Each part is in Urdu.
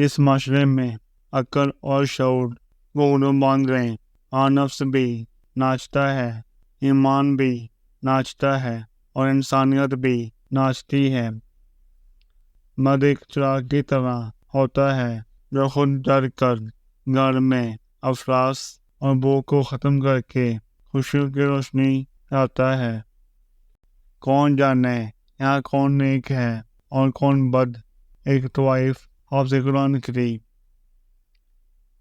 جس معاشرے میں عقل اور شعور گھنگرو باندھ گئے، وہاں نفس بھی ناچتا ہے، ایمان بھی ناچتا ہے اور انسانیت بھی ناچتی ہے۔ مرد ایک چراغ کی طرح ہوتا ہے جو خود جل کر گھر میں افلاس اور بھوک کو ختم کر کے خوشیوں کی روشنی لاتا ہے۔ کون جانے یہاں کون نیک ہے اور کون بد؟ ایک طوائف حافظ قرآن کی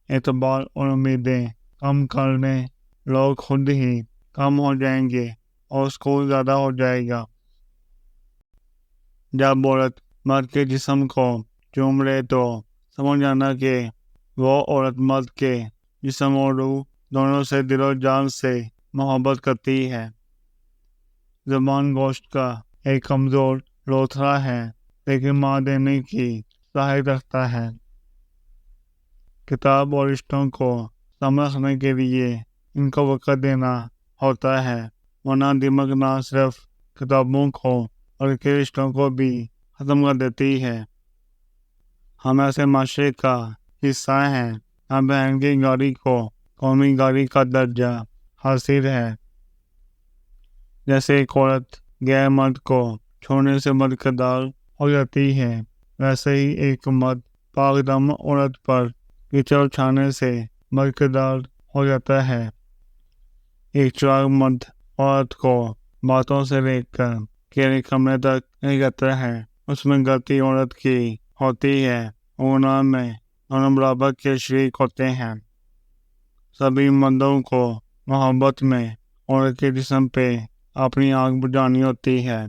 اعتبار اور امیدیں کم کرنے لوگ خود ہی کم ہو جائیں گے اور سکون زیادہ ہو جائے گا۔ جب عورت مرد کے جسم کو چوم لے تو سمجھ جانا کہ وہ عورت مرد کے جسم اور روح دونوں سے دل و جان سے محبت کرتی ہے۔ زبان گوشت کا ایک کمزور لوتھڑا ہے لیکن مار دینے کی صلاحیت رکھتا ہے۔ کتاب اور رشتوں کو سامنے رکھنے کے لیے ان کو وقت دینا ہوتا ہے، ورنہ دماغ نہ صرف کتابوں کو بلکہ رشتوں کو بھی ختم کر دیتی ہے۔ ہم ایسے معاشرے کا حصہ ہیں جہاں بہن کی گاڑی کو قومی گاڑی کا درجہ حاصل ہے۔ جیسے ایک عورت غیر مرد کو چھوڑنے سے برقرار ہو جاتی ہے، ویسے ہی ایک مرد پاک دم عورت پر کیچڑ اچھانے سے برقرار ہو جاتا ہے۔ ایک چراغ مرد عورت کو باتوں سے لے کر کیرے کمرے تک لے جاتا ہے، اس میں غلطی عورت کی ہوتی ہے اور گناہ میں دونوں برابر کے شریک ہوتے ہیں۔ سبھی مردوں کو محبت میں عورت کے جسم پہ اپنی آگ بجھانی ہوتی ہے۔